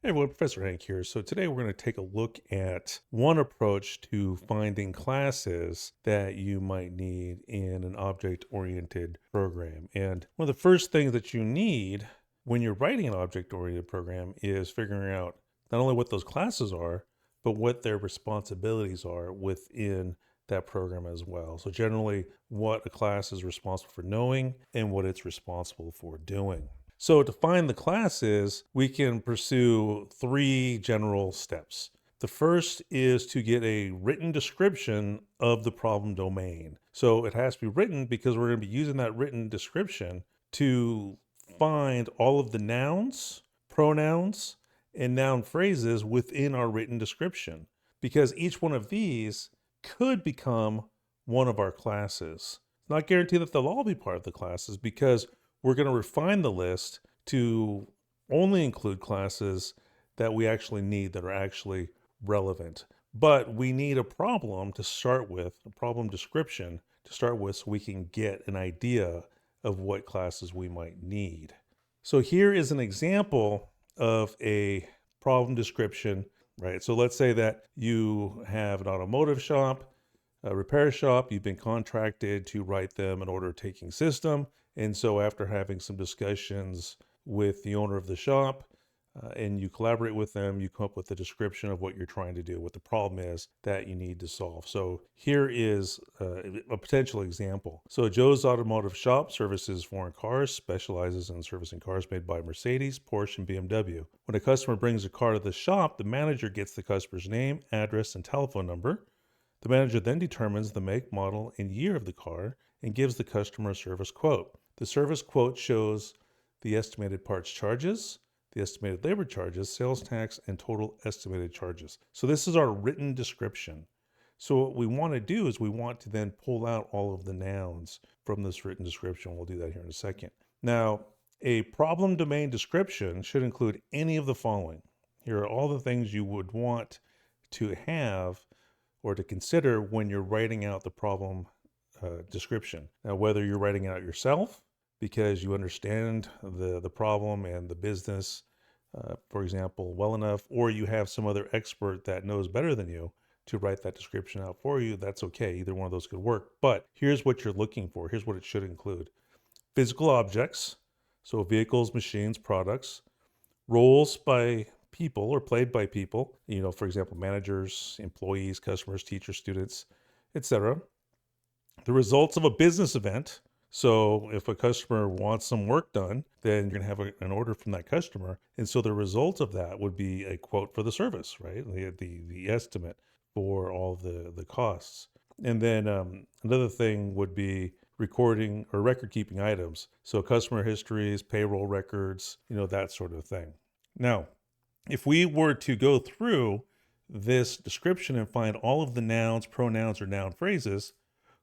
Hey everyone, Professor Hank here. So today we're going to take a look at one approach to finding classes that you might need in an object-oriented program. And one of the first things that you need when you're writing an object-oriented program is figuring out not only what those classes are, but what their responsibilities are within that program as well. So generally, what a class is responsible for knowing and what it's responsible for doing. So to find the classes, we can pursue three general steps. The first is to get a written description of the problem domain. So it has to be written because we're going to be using that written description to find all of the nouns, pronouns, and noun phrases within our written description. Because each one of these could become one of our classes. It's not guaranteed that they'll all be part of the classes because we're going to refine the list to only include classes that we actually need, that are actually relevant. But we need a problem to start with, a problem description to start with, so we can get an idea of what classes we might need. So here is an example of a problem description, right? So let's say that you have an automotive shop, a repair shop, you've been contracted to write them an order taking system. And so after having some discussions with the owner of the shop, and you collaborate with them, you come up with a description of what you're trying to do, what the problem is that you need to solve. So here is a potential example. So Joe's Automotive Shop services foreign cars, specializes in servicing cars made by Mercedes, Porsche, and BMW. When a customer brings a car to the shop, the manager gets the customer's name, address, and telephone number. The manager then determines the make, model, and year of the car and gives the customer a service quote. The service quote shows the estimated parts charges, the estimated labor charges, sales tax, and total estimated charges. So this is our written description. So what we want to do is we want to then pull out all of the nouns from this written description. We'll do that here in a second. Now, a problem domain description should include any of the following. Here are all the things you would want to have or to consider when you're writing out the problem description. Now, whether you're writing it out yourself because you understand the problem and the business, for example, well enough, or you have some other expert that knows better than you to write that description out for you, that's okay. Either one of those could work. But here's what you're looking for. Here's what it should include. Physical objects, so vehicles, machines, products, roles by people or played by people, for example, managers, employees, customers, teachers, students, etc. The results of a business event. So if a customer wants some work done, then you're going to have an order from that customer. And so the result of that would be a quote for the service, right? The estimate for all the costs. And then another thing would be recording or record keeping items. So customer histories, payroll records, that sort of thing. Now, if we were to go through this description and find all of the nouns, pronouns, or noun phrases,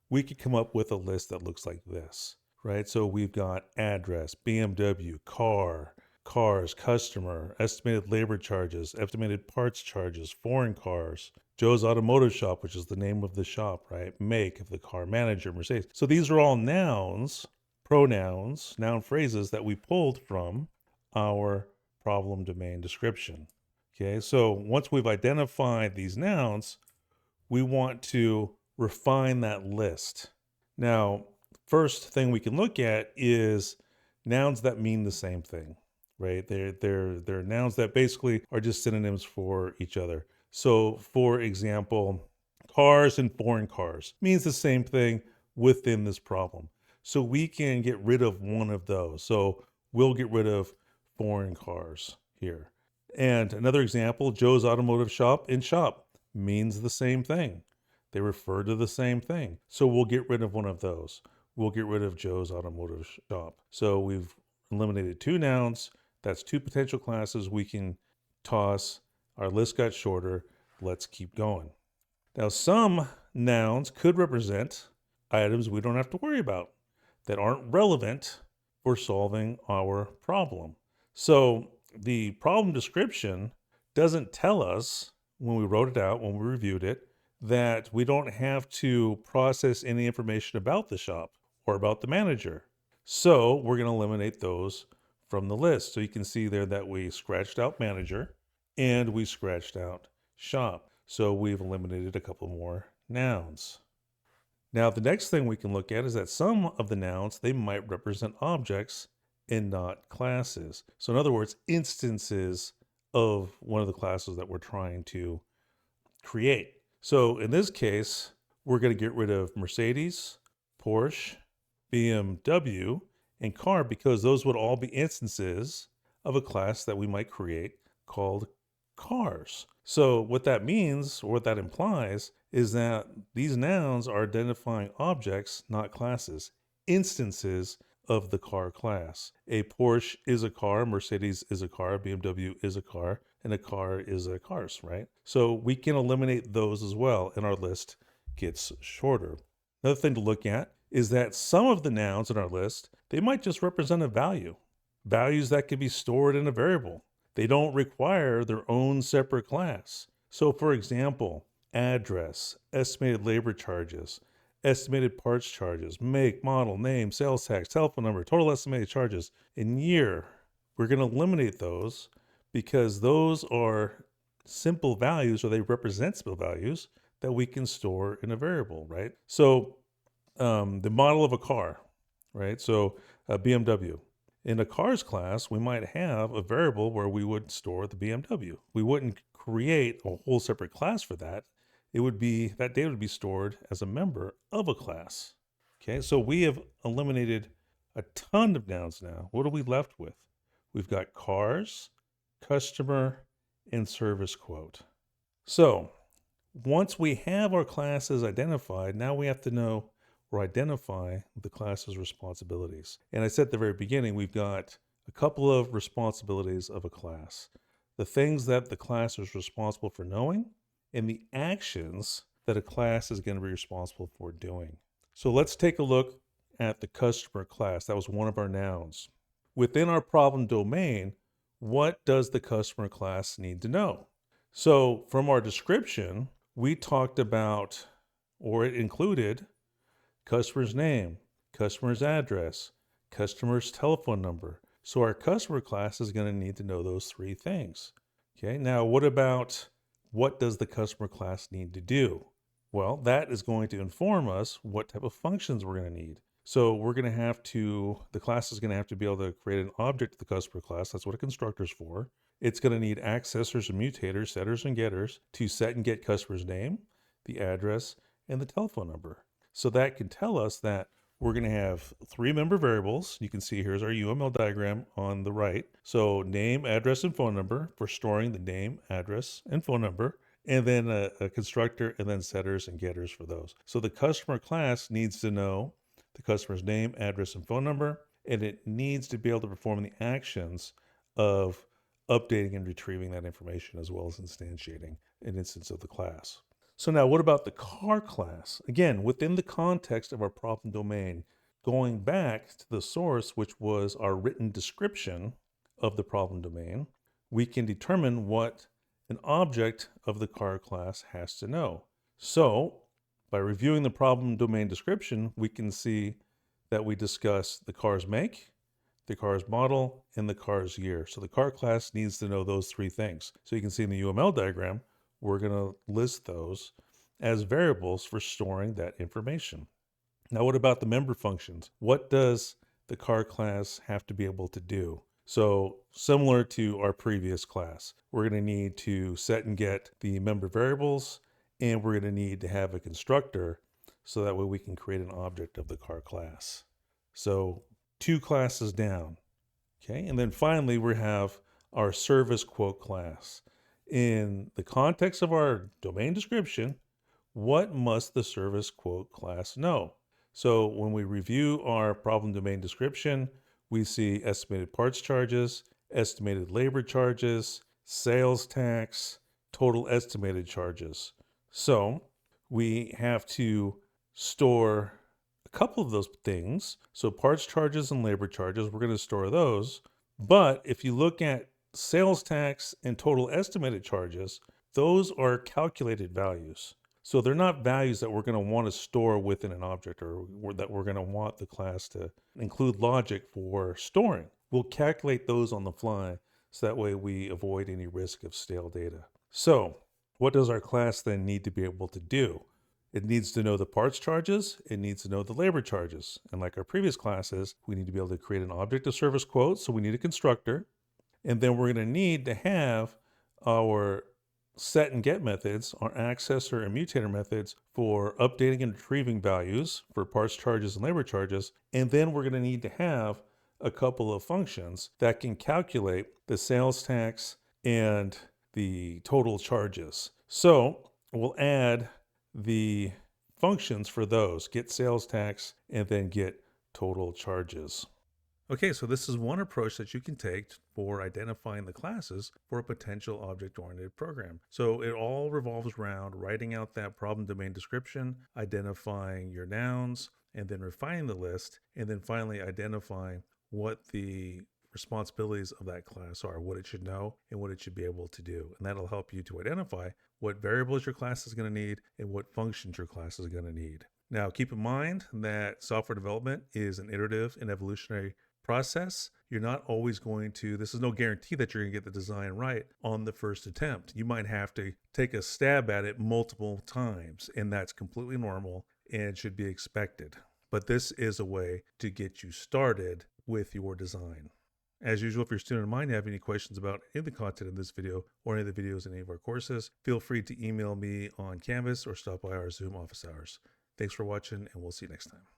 we could come up with a list that looks like this, right? So we've got address, BMW, car, cars, customer, estimated labor charges, estimated parts charges, foreign cars, Joe's Automotive Shop, which is the name of the shop, right? Make of the car, manager, Mercedes. So these are all nouns, pronouns, noun phrases that we pulled from our problem domain description. Okay, so once we've identified these nouns, we want to refine that list. Now, first thing we can look at is nouns that mean the same thing, right? They're nouns that basically are just synonyms for each other. So, for example, cars and foreign cars means the same thing within this problem. So we can get rid of one of those. So we'll get rid of foreign cars here. And another example, Joe's Automotive Shop and shop means the same thing. They refer to the same thing. So we'll get rid of one of those. We'll get rid of Joe's Automotive Shop. So we've eliminated two nouns. That's two potential classes we can toss. Our list got shorter. Let's keep going. Now, some nouns could represent items we don't have to worry about that aren't relevant for solving our problem. So the problem description doesn't tell us when we wrote it out, when we reviewed it, that we don't have to process any information about the shop or about the manager. So we're going to eliminate those from the list. So you can see there that we scratched out manager. and we scratched out shop. So we've eliminated a couple more nouns. Now, the next thing we can look at is that some of the nouns, they might represent objects and not classes. So in other words, instances of one of the classes that we're trying to create. So in this case, we're going to get rid of Mercedes, Porsche, BMW, and car because those would all be instances of a class that we might create called cars. So what that means, or what that implies, is that these nouns are identifying objects, not classes, instances of the car class. A Porsche is a car, Mercedes is a car, BMW is a car, and a car is a cars, right? So we can eliminate those as well, and our list gets shorter. Another thing to look at is that some of the nouns in our list, they might just represent a value, values that can be stored in a variable. They don't require their own separate class. So for example, address, estimated labor charges, estimated parts charges, make, model, name, sales tax, telephone number, total estimated charges, and year. We're going to eliminate those because those are simple values, or they represent simple values that we can store in a variable, right? So the model of a car, right? So a BMW. In a cars class, we might have a variable where we would store the BMW. We wouldn't create a whole separate class for that. It would be, that data would be stored as a member of a class. Okay, so we have eliminated a ton of nouns now. What are we left with? We've got cars, customer, and service quote. So once we have our classes identified, now we have to know or identify the class's responsibilities. And I said at the very beginning, we've got a couple of responsibilities of a class. The things that the class is responsible for knowing, and the actions that a class is going to be responsible for doing. So let's take a look at the customer class. That was one of our nouns. Within our problem domain, what does the customer class need to know? So from our description, we talked about, or it included, customer's name, customer's address, customer's telephone number. So our customer class is going to need to know those three things. Okay, now what about what does the customer class need to do? Well, that is going to inform us what type of functions we're going to need. So we're going to have to, the class is going to have to be able to create an object of the customer class. That's what a constructor is for. It's going to need accessors and mutators, setters and getters, to set and get customer's name, the address, and the telephone number. So that can tell us that we're going to have three member variables. You can see here's our UML diagram on the right. So name, address, and phone number for storing the name, address, and phone number, and then a constructor, and then setters and getters for those. So the customer class needs to know the customer's name, address, and phone number, and it needs to be able to perform the actions of updating and retrieving that information, as well as instantiating an instance of the class. So now what about the car class? Again, within the context of our problem domain, going back to the source, which was our written description of the problem domain, we can determine what an object of the car class has to know. So by reviewing the problem domain description, we can see that we discuss the car's make, the car's model, and the car's year. So the car class needs to know those three things. So you can see in the UML diagram, we're going to list those as variables for storing that information. Now, what about the member functions? What does the car class have to be able to do? So similar to our previous class, we're going to need to set and get the member variables, and we're going to need to have a constructor so that way we can create an object of the car class. So 2 classes down. Okay, and then finally we have our service quote class. In the context of our domain description, what must the service quote class know? So when we review our problem domain description, we see estimated parts charges, estimated labor charges, sales tax, total estimated charges. So we have to store a couple of those things. So parts charges and labor charges, we're going to store those. But if you look at sales tax and total estimated charges, those are calculated values. So they're not values that we're going to want to store within an object, or that we're going to want the class to include logic for storing. We'll calculate those on the fly So that way we avoid any risk of stale data. So what does our class then need to be able to do? It needs to know the parts charges. It needs to know the labor charges. And like our previous classes, we need to be able to create an object of service quote. So we need a constructor. And then we're going to need to have our set and get methods, our accessor and mutator methods for updating and retrieving values for parts charges and labor charges. And then we're going to need to have a couple of functions that can calculate the sales tax and the total charges. So we'll add the functions for those, get sales tax and then get total charges. Okay, so this is one approach that you can take for identifying the classes for a potential object-oriented program. So it all revolves around writing out that problem domain description, identifying your nouns, and then refining the list, and then finally identifying what the responsibilities of that class are, what it should know, and what it should be able to do. And that'll help you to identify what variables your class is going to need and what functions your class is going to need. Now, keep in mind that software development is an iterative and evolutionary process. You're not always going to, this is no guarantee that you're going to get the design right on the first attempt. You might have to take a stab at it multiple times, and that's completely normal and should be expected. But this is a way to get you started with your design. As usual, if you're a student of mine and you have any questions about any of the content in this video or any of the videos in any of our courses, feel free to email me on Canvas or stop by our Zoom office hours. Thanks for watching, and we'll see you next time.